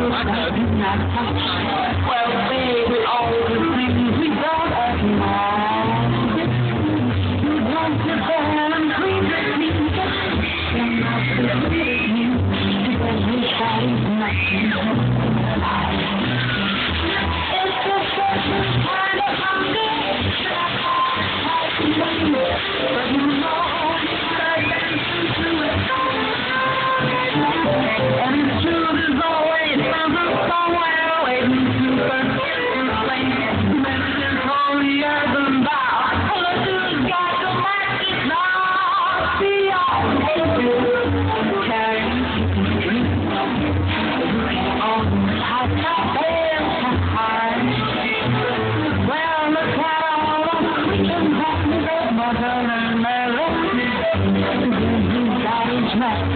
Well, baby, all the things we don't ignore. You want to burn and clean the things you're not the you. Because we try nothing. It's a certain kind of hunger. But you know, it's to it. And the truth is always somewhere waiting to burst in flame. Medicine holier than thou. The dude's got the magic now. See all carrying on high well, look at all the creatures that mother and Mary. That is right.